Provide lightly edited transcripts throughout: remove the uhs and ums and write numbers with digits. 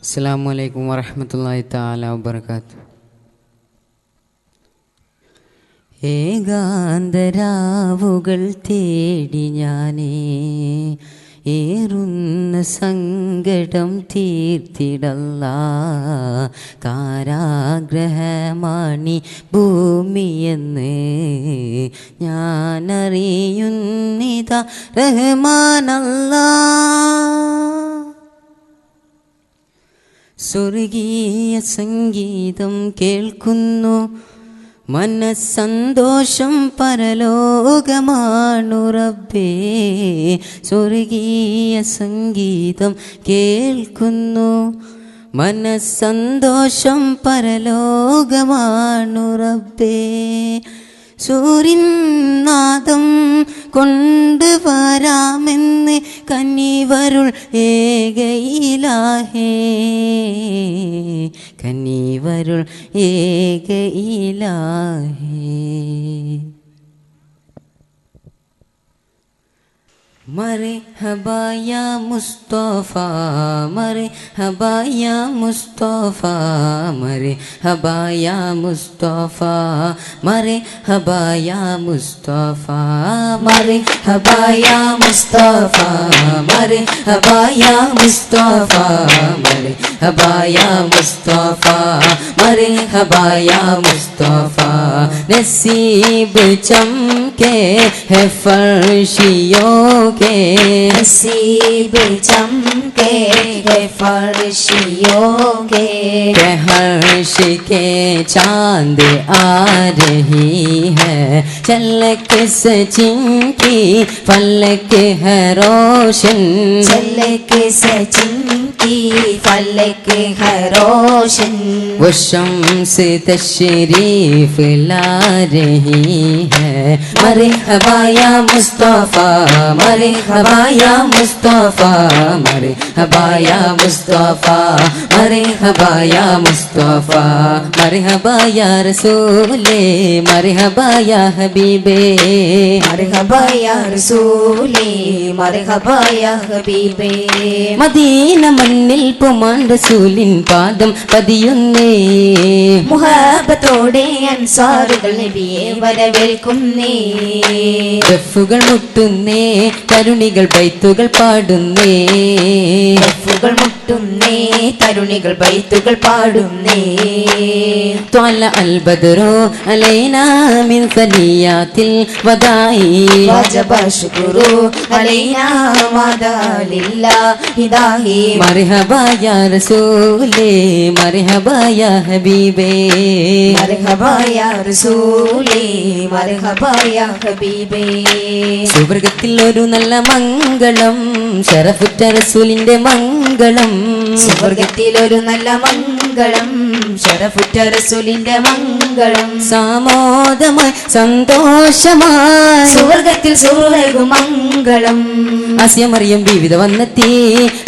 അസ്സലാമു അലൈക്കും വറഹ്മത്തുള്ളാഹി തആല വബറകാതുഹു. ഏകാന്തരാവുകൾ തേടി ഞാനേ ഏറുന്ന സങ്കടം തീർത്തിടല്ലാ. കാരാഗ്രഹമാണി ഭൂമിയെന്ന് ഞാനറിയുന്നിതാ റഹ്മാനല്ലാ. സ്വർഗീയ സംഗീതം കേൾക്കുന്നു, മനസ്സന്തോഷം പരലോകമാണു റബ്ബേ. സ്വർഗീയ സംഗീതം കേൾക്കുന്നു, മനസ്സന്തോഷം പരലോകമാണു റബ്ബേ. സൂര്യനാദം കൊണ്ടുവരാമെന്ന് കന്നിവരുൾ ഏകയിലാഹേ, കന്നിവരുൾ ഏകയിലാഹേ. മർഹബാ യാ മുസ്തഫ, മർഹബാ യാ മുസ്തഫ, മർഹബാ യാ മുസ്തഫ, മർഹബാ യാ മുസ്തഫ, മർഹബാ യാ മുസ്തഫ, മർഹബാ യാ മുസ്തഫ, മർഹബാ യാ മുസ്തഫ, മർഹബാ യാ മുസ്തഫ. നസീബ് ചംകേ है फर्शियों के, नसीब चमके है फर्शियों के, हर्ष के चांद आ रही है, झलक सचिन की फलक है रोशन, झलक सचिन की फलक है रोशन. वो शम्स तशरीफ ला रही है. मरहबा या मुस्तफा, मरहबा या मुस्तफा, मरहबा या मुस्तफा, मरहबा या मुस्तफा, मरहबा या रसूले, मरहबा या हबीबे, मरहबा या रसूले, मरहबा या हबीबे. മദീന മണ്ണിൽ പുമാൻ റസൂലിൻ പാദം പതിയുന്നേ, മുഹബ്ബത്തോടെ അൻസാറുകൾ നബിയെ വരവേൽക്കുന്നേ. ദഫുകൾ മുട്ടുന്നേ, തരുണികൾ ബൈത്തുകൾ പാടുന്നേ, ദഫുകൾ മുട്ടുന്നേ, തരുണികൾ ബൈത്തുകൾ പാടുന്നേ. ത്വല അൽ ബദ്റു അലൈനാ മിൻ സനിയാത്തിൽ വദാഇ, വജബ ശുക്രു അലൈനാ മാദാ ലില്ലാഹി ദാഹി. മർഹബാ യാ റസൂലേ, മർഹബാ യാ ഹബീബേ, മർഹബാ യാ റസൂലേ, മർഹബാ യാ ഹബീബേ. സുവർഗത്തിൽ ഒരു നല്ല മംഗളം, ശറഫുറ്റ റസൂലിന്റെ മംഗളം, സ്വർഗത്തിൽ ഒരു നല്ല മംഗളം, ശരഫുറ്റ റസൂലിന്റെ മംഗളം. സാമോദമായി സന്തോഷമായി സ്വർഗത്തിൽ സുവർഗു മംഗളം. ആസിയ മറിയം വിവിധ വന്നെത്തി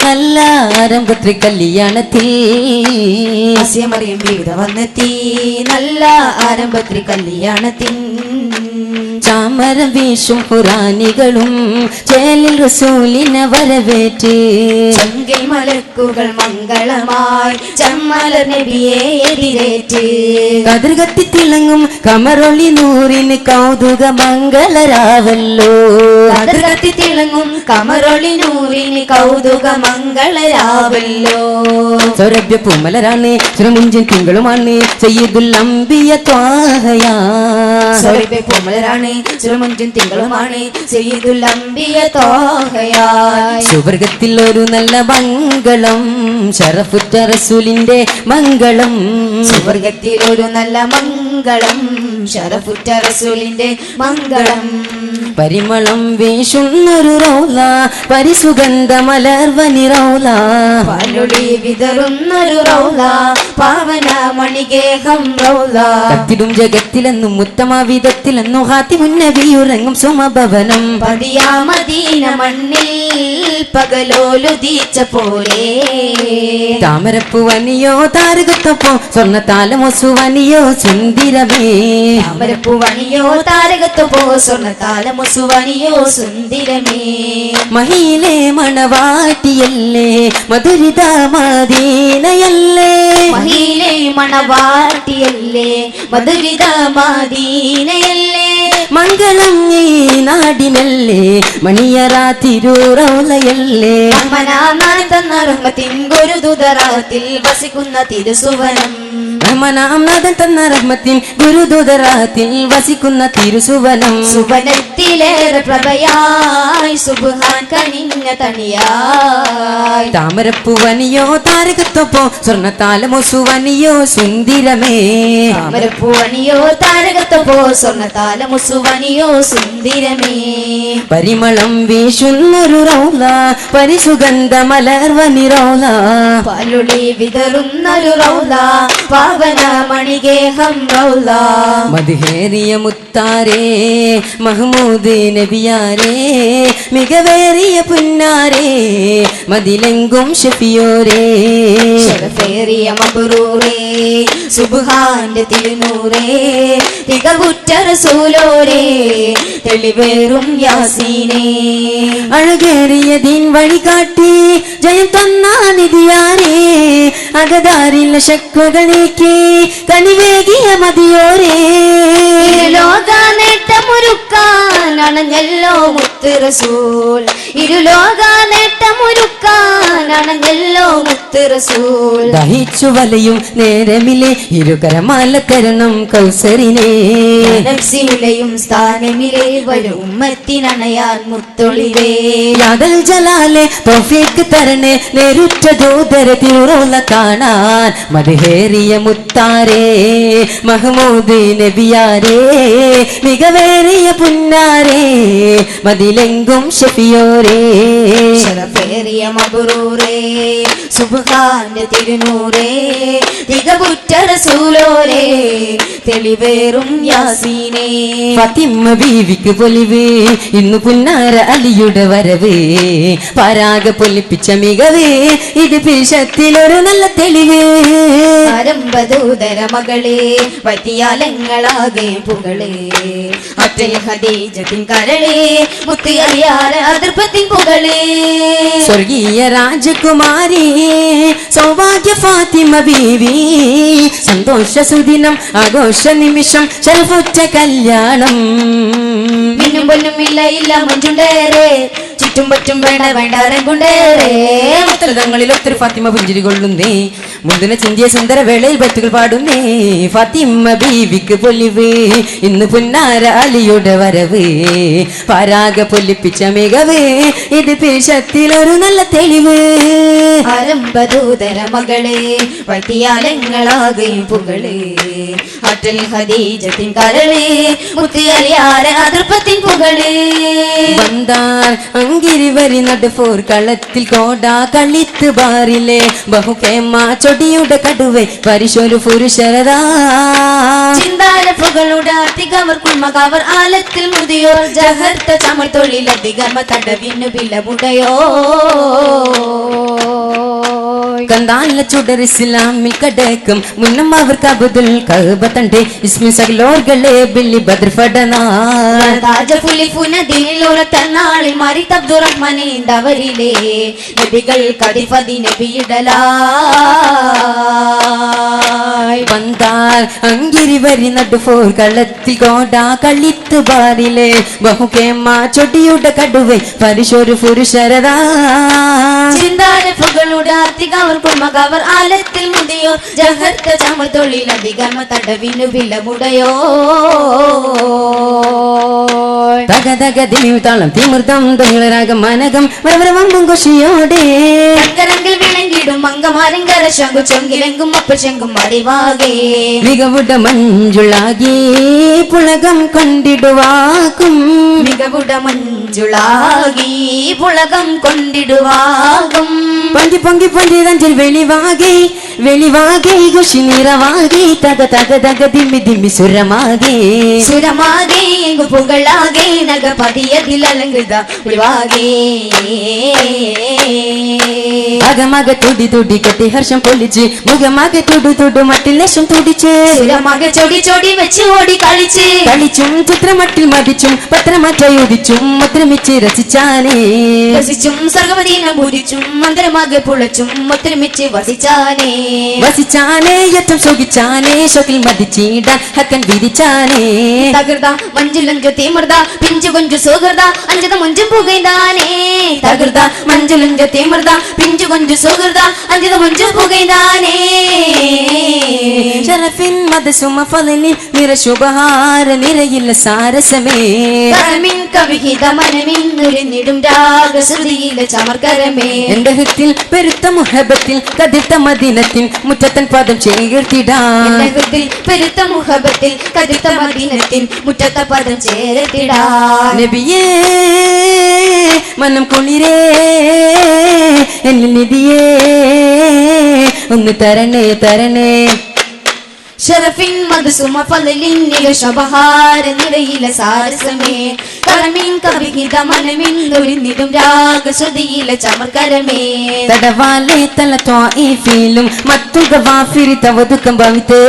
നല്ല ആരംഭത്തിൽ കല്യാണത്തിൽ, ആസിയ മറിയം വിവിധ വന്നെത്തി നല്ല ആരംഭത്തിൽ കല്യാണത്തിൻ. ചാമരം വീശും ഖുറാനികളും ചേലിൽ റസൂലിനെ വരവേറ്റ്, ചങ്കിൽ മലക്കുകൾ മംഗളമായി ചമ്മലർ നബിയെ എതിരേറ്റ്. കതിർ കത്തി തിളങ്ങും കമറൊളി നൂറിന് കൗതുക മംഗളരാവല്ലോ, കതിർ കത്തി തിളങ്ങും കമറൊളി നൂറിന് കൗതുക മംഗളരാവല്ലോ. സൗരഭ്യ പൂമലരാണ് ചുരമുഞ്ചൻ തിങ്കളുമാണ് സയ്യിദുൽ അംബിയ ത്വാഹയാ, സൗരഭ്യ പൂമലരാണ് ചുരമുഞ്ചൻ തിങ്കളുമാണ് സയ്യിദുൽ അംബിയ ത്വാഹയായി. സുവർഗത്തിൽ ഒരു നല്ല മംഗളം, ശറഫുറ്റ റസൂലിന്റെ മംഗളം, സുവർഗത്തിൽ ഒരു നല്ല മംഗളം, ശരഫുറ്റ റസൂലിന്റെ മംഗളം. പരിമളം വീശുന്നൊരു റൗല, പരിസുഗന്ധ മലർവനി റൗല, പാലൊളി വിതറുന്നൊരു റൗല, പാവന മണികേഹം റൗല. കത്തിടും ജഗത്തിലെന്നും ഉത്തമവിധത്തിലെന്നും ഹാത്തിമുന്നബിയുറങ്ങും സുമഭവനം, പതിയാ മദീന മണ്ണിൽ പകലോലുദീച്ച പോലെ. താമരപ്പൂവനിയോ താരകത്തൊപ്പോ സ്വർണ്ണ താലമൊസുവനിയോ സുന്ദിരമേ, താമരപ്പൂവണിയോ താരകത്തൊപ്പോ സ്വർണ്ണ താലമൊ മുസുവനിയോ സുന്ദരമേ മഹിയിലെ മണവാട്ടിയല്ലേ മധുരിത മദീനയല്ലേ മഹിയിലെ മണവാട്ടിയല്ലേ മധുരിത മദീനയല്ലേ മംഗളം ഈ നാടിനല്ലേ മണിയറ തിരൂറൗലയല്ലേ തന്ന റഹ്മത്തിൻ ഗുരുദുതറാത്തിൽ വസിക്കുന്ന തിരുസുവനം റഹ്മനാംനാഥൻ തന്ന റഹ്മത്തിൻ ഗുരുദുതറാത്തിൽ വസിക്കുന്ന തിരുസുവനം സുവനത്തിലേറെ പ്രഭയായി സുബ്ഹാൻ കനിഞ്ഞ തണിയായി താമരപ്പൂവനിയോ താരകത്തൊപ്പോ സ്വർണ്ണത്താലമോ സുവനിയോ സുന്ദരമേ താമരപ്പൂവനിയോ താരകത്തൊപ്പോ സ്വർണ്ണത്താല മുസുവനിയോ സുന്ദരമേ പരിമളം വീശുന്നൊരു റൗല പരിസുഗന്ധ മലർവനി റൗല പാലുളി വിതറുന്നൊരു റൗല പാവന മണികേഹം റൗല മധുഹേറിയ മുത്താരേ മഹ്മൂദ് നബിയാരേ മികവേറിയ പുന്നാരേ മതിലെങ്കും ഷഫിയോരേ ശരഫേറിയ മബ്റൂറേ സുബ്ഹാന്റെ തിരുനൂറേ തികവുറ്റ റസൂലോരേ തെളിവേറും യാസീനേ അഴകേറിയ ദിൻ വഴികാട്ടി ജയം തന്ന നിധിയാരേ അകതാരിൽ ശക്വകളേക്ക് കണിവേകിയ മതിയോരേ ഇരുലോക നേട്ടമൊരുക്കാൻ അണഞ്ഞല്ലോ മുത്ത് റസൂൽ ഇരുലോക നേട്ടമൊരുക്കാൻ അണഞ്ഞല്ലോ മുത്ത് റസൂൽ ദഹിച്ചു വലയും നേരമിലെ ഇരുകരമാല തരണം കൗസരിനെ നഫ്സിലെയും സ്ഥാനമിലെ വരും ഉമ്മത്തിനണയാൻ മുത്തൊളിവേ യാദൽ ജലാലെ തൗഫീഖ് തരണേ നേരുറ്റ ദൂതര തിരുറോല കാണാൻ മധുഹേറിയ മുത്താരേ മഹ്മൂദ് നബിയാരേ മികവേറിയ പുന്നാരേ മതിലെങ്കും ഷഫിയോരേ ശരഫേറിയ മബ്റൂറേ സുബ്ഹാന്റെ തിരുനൂറേ തികവുറ്റ റസൂലോരേ തെളിവേറും യാസീനേ ഫാത്തിമ ബീവിക്ക് പൊലിവ് ഇന്നു പുന്നാര അലിയുടെ വരവ് പരാഗ പൊലിപ്പിച്ച മികവ് ഇത് പിശത്തിലൊരു നല്ല തെളിവ് ആരംഭദൂതര മകളെ വൈദ്യാലങ്ങളാകെ പുകളെ അറ്റൽ ഖദീജത്തിൻ കരളെ മുത്തി അറിയാല അതിർപ്പത്തിൻ പുകളെ സ്വർഗീയ രാജകുമാരി സൗഭാഗ്യ ഫാത്തിമ ബീവി സന്തോഷ സുദിനം ആഘോഷ നിമിഷം ശരഫുറ്റ കല്യാണം മിന്നും പൊന്നും ഇല്ല ഇല്ല മഞ്ചുണ്ടേറെ ചുറ്റും പറ്റും വേണ്ട വേണ്ട രംഗുണ്ടേറെ മുത്തലതങ്ങളിൽ ഒത്തിരി ഫാത്തിമ പുഞ്ചിരി കൊള്ളുന്നേ മുന്തിന ചിന്തിയ സുന്ദര വേളയിൽ ബത്തുകൾ പാടുന്നേ ഫാത്തിമ ബീവിക്ക് പൊലിവ് ഇന്ന് പുന്നാര അലിയുടെ വരവ് പരാഗ പൊലിപ്പിച്ച മികവ് ഇത് പിശത്തിലൊരു നല്ല തെളിവ് ആരംഭദൂതര മകളെ വൈദ്യാലങ്ങളാകെ പുകളെ അറ്റൽ ഖദീജത്തിൻ കരളെ മുത്തി അറിയാല അതിർപ്പത്തിൻ പുകളെ വന്താർ അങ്കിരി വരി നടുഫോർ കളത്തിൽ കോട കളിത്ത് ബാറിലെ ബഹുകേമ ചൊടിയുടെ കടുവെ പരിശോരു പുരുഷരതാ ചിന്താരഫുകളുടെ അധികവർ കുൽമകവർ ആലത്തിൽ മുതിയോർ ജഹർത്ത ചമർ തൊഴിലധികമ തടവിനു ബിലമുടയോ കന്താല ചുടർ ഇസ്ലാമിൽ കടക്കും മുന്നം അവർക്ക് അബുദുൽ കഅബ തന്റെ ഇസ്മി സകലോർകളെ ബില്ലി ബദ്ർ ഫടനാ ിൽ മരിത് അബ്ദുറഹ്മാനെ ദവരിലെ നബികൾ കദിഫതി നബിയിടലായി വന്താൽ അങ്കിരി വരി നടുഫോർ കളത്തിൽ കോട കളിത്ത് ബാറിലെ ബഹുകേമ ചൊടിയുടെ കടുവെ പരിശോരു പുരുഷരതാ ചിന്താരഫുകളുടെ അധികവർ കുൽമകവർ ആലത്തിൽ മുതിയോ ജഹർത്ത ചമർ തൊഴിലധികമ തടവിനു ബിലമുടയോ തക തക ദിമിയു താളം തിമിർത്തം തൊഴിലരാഗം മനകം വരവരവമ്പും കൊശിയോടെ തങ്കരങ്കിൽ വിളങ്ങിടും അങ്കമാരങ്കര ശങ്കു ചൊങ്കിലെങ്കും അപ്പശങ്കും അറിവാകെ മികവുട മഞ്ജുളാകി പുളകം കൊണ്ടിടുവാക്കും മികവുട മഞ്ജുളാകി പുളകം കൊണ്ടിടുവാകും പൊങ്കി പൊങ്കി പൊങ്കി തഞ്ചിൽ വെളിവാകെ വെളിവാകെ ഖുഷി നിറവാകെ തക തക തക ദിമ്മി ദിമ്മി സുരമാകെ സുരമാകെ എങ്കു പുകളാകെ നഗപതിയതിലലങ്കൃത ഒളിവാകെ അകമക തുടി തുടി കൊട്ടി ഹർഷം പൊളിച്ച് മുഖമാകെ തൊടു മട്ടിൽ ലക്ഷം തുടിച്ച് സുരമാകെ ചൊടി ചൊടി വെച്ച് ഓടി കളിച്ച് കളിച്ചും ചിത്രമട്ടിൽ മതിച്ചും പത്രമറ്റയുദിച്ചും ഒത്തൊരുമിച്ച് രസിച്ചാനേ രസിച്ചും സർഗവതീന പൂജിച്ചും മന്ത്രമാകെ പുളച്ചും ഒത്തൊരുമിച്ച് വസിച്ചാനേ ഏറ്റവും സുഖിച്ചാനേ ഷോക്കിൽ മതിച്ചിടാൻ ഹക്കൻ വിധിച്ചാനേ തകൃത മഞ്ചുലഞ്ചു തീമൃത പിഞ്ചു കൊഞ്ചു സുഹൃത അഞ്ചത മുഞ്ചും പുകൈതാനേ തകൃത മഞ്ചുലഞ്ചു തീമൃത പിഞ്ചു കൊഞ്ചു സുഹൃത അഞ്ചത മുഞ്ചും പുകൈതാനേ ഷറഫിൻ മദസുമ ഫളിലിൽ നിറശുബഹാര നിറയില്ല സാരസമേ കരമിൻ കവിഹിത മനമിൻ നുരിഞ്ഞിടും രാഗശ്രുതിയിലെ ചമർക്കരമേ എന്റെ ഹൃത്തിൽ പെരുത്ത മുഹബത്തിൽ കതിർത്ത മദീനത്തിൻ മുറ്റത്തൻ പദം ചേർത്തിടാൻ എന്റെ ഹൃത്തിൽ പെരുത്ത മുഹബത്തിൽ കതിർത്ത മദീനത്തിൽ മുറ്റത്ത പദം ചേർത്തിടാൻ നബിയേ മനം കുളിരേ എന്നിൽ നിധിയേ ഒന്ന് തരണേ ഷറഫിൻ മധുസുമ ഫളിലിൻ നിരശബഹാര നിറയിലെ സാരസമേ കരമിൻ കവിഹിത മനമിൻ നുരിഞ്ഞിടും രാഗശ്രുതിയിലെ ചമർക്കരമേ തടവാലെ തല ത്വായിഫിലും മത്തുക വാഫിരി തവതുക്കം ഭവിത്ത്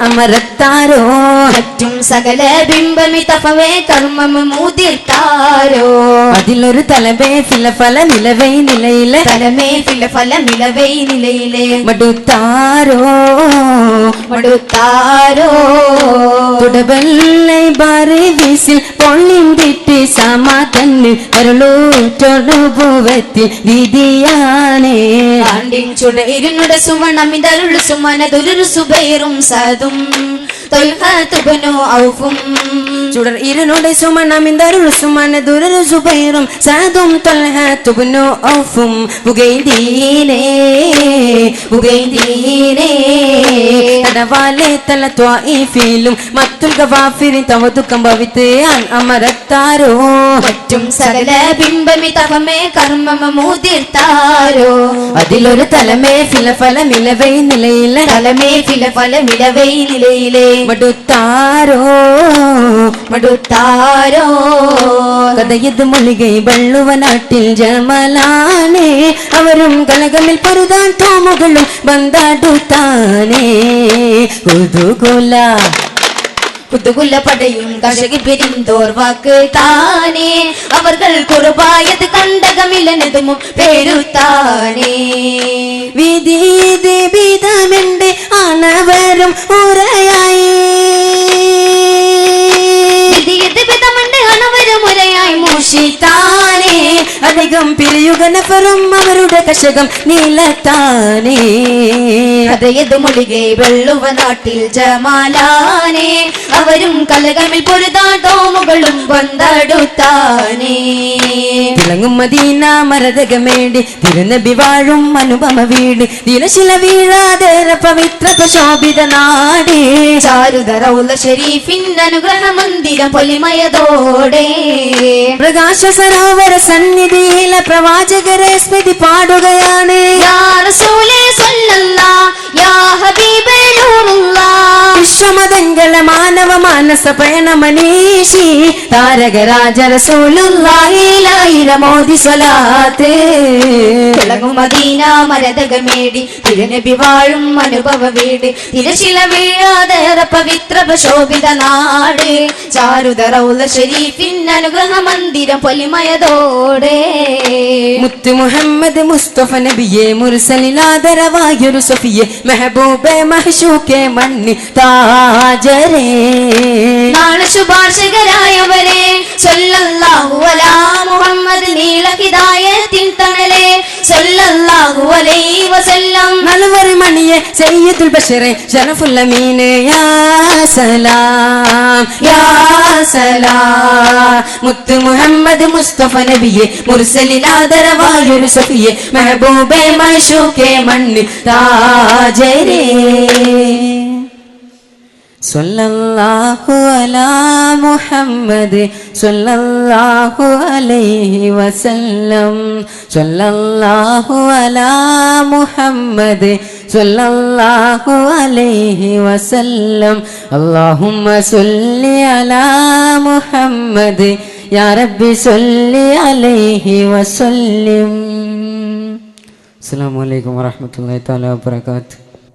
അമരത്താരോ മറ്റും സകല ബിംബമി തഫവേ കർമ്മം മൂതിർത്താരോ അതിലൊരു തലമേ ഫിലഫല നിലവൈ നിലയിലെ തലമേ ഫിലഫല നിലവൈ നിലയിലെ മടുത്താരോ തുടബല്ലൈ ബാറി വീസിൽ പൊള്ളിന്തിട്ട് സമാതന്ന് അരുളൂറ്റൊടുപൂവത്തിൽ വിധിയാനേ ആണ്ടിൻ ചുടയിരുന്നുട സുവർണമിതരുളു സുമനതൊരു സുബൈറും സതും തൊൽഹത്തുബനു ഔഫും ചുടർ ഇരുനുടെ സുമനമിതരുളു സുമനതൊരു സുബൈറും സതും തൊൽഹത്തുബനു ഔഫും പുകൈദീനേ തടവാലെ തല ത്വായിഫിലും മത്തുൽ ഗവാഫിരി തവതുക്കം ഭവിത്ത് അമരത്താരോ മറ്റും സകല ബിംബമി തവമേ കർമ്മമ മൂതിർത്താരോ അതിലൊരു തലമേ ഫിലഫല നിലവൈ നിലയിലെ തലമേ ഫിലഫല നിലവൈ നിലയിലെ മടുത്താരോ കഥയത് മൊഴികൈ വെള്ളുവ നാട്ടിൽ ജമലാനേ അവരും കലകമിൽ പരുതാൻ തോമുകളും ബന്ധാടുത്താനേ കുതുകുല പടയും കർഷകി പിരിന്തോർ വാക്ക് താനേ അവർ കുറുപായത് കണ്ടകമില്ലെന്നതും പേരുത്താനേ വിധിതമെന്റെ ആണവരും ഉറയായി മൂഷിത്താനേ അധികം പിരിയുക നഫറും അവരുടെ കശകം നീലത്താനേ അതയത് മൊഴികെ വെള്ളുവ നാട്ടിൽ ജമാലാനേ അവരും കലകമിൽ പൊരുതാട്ടോമുകളും വന്നടുത്താനേ തിളങ്ങും മദീന മരതകമേടി തിരുനബി വാഴും അനുപമ വീട് ദിനശില വീഴാതെ പവിത്ര പ്രശോഭിത നാടേ ചാരുതറൗല ഷരീഫിൻ അനുഗ്രഹ മന്ദിരം പൊലിമയതോടെ പ്രകാശ സരോവര സന്നിധിയിലെ പ്രവാചകരെ സ്മൃതി പാടുകയാണ് യാ റസൂലേ സല്ലല്ലാഹ് യാ ഹബീബേ നൂറുല്ലാഹ് വിശ്വമതംഗള മാനവ മാനസ പയണമനീഷി താരകരാജ റസൂലുള്ളാഹിലായിരം മോദി സ്വലാത്ത് തിളങ്ങും മദീന മരതകമേടി തിരുനബി വാഴും അനുഭവ വീട് തിരശില വീഴാതെ പവിത്ര പ്രശോഭിത നാട് ചാരുതറൗല ഷരീഫിൻ അനുഗ്രഹ മന്ദിരം പൊലിമയതോടെ മുത്ത് മുഹമ്മദ് മുസ്തഫ നബിയെ മുർസലിലാദരവായൊരു സഫിയെ മെഹബൂബെ മഹ്ശൂക്കെ മണ്ണി താജരേ നാളെ ശുപാർശകരായവരെ സല്ലല്ലാഹു അലാ മുഹമ്മദ് നീല ഹിദായത്തിൻ തണലേ സല്ലല്ലാഹു അലൈഹി വസല്ലം നലവർ മണിയെ സയ്യിദുൽ ബശറെ ശറഫുൽ അമീൻ യാ സലാം യാ സലാം മുത്ത് മുഹമ്മദ് മുസ്തഫ നബിയെ മുർസലിലാദരവായൊരു സഫിയെ മെഹബൂബെ മഹ്ശൂക്കെ മണ്ണി താജരേ സല്ലല്ലാഹു അലാ മുഹമ്മദ് സല്ലല്ലാഹു അലൈഹി വസല്ലം സല്ലല്ലാഹു അലാ മുഹമ്മദ് സല്ലല്ലാഹു അലൈഹി വസല്ലം അല്ലാഹുമ്മ സല്ലി അലാ മുഹമ്മദ് യാ റബ്ബി സല്ലി അലൈഹി വസല്ലം അസ്സലാമു അലൈക്കും വറഹ്മത്തുള്ളാഹി തആല വബറകാതുഹു.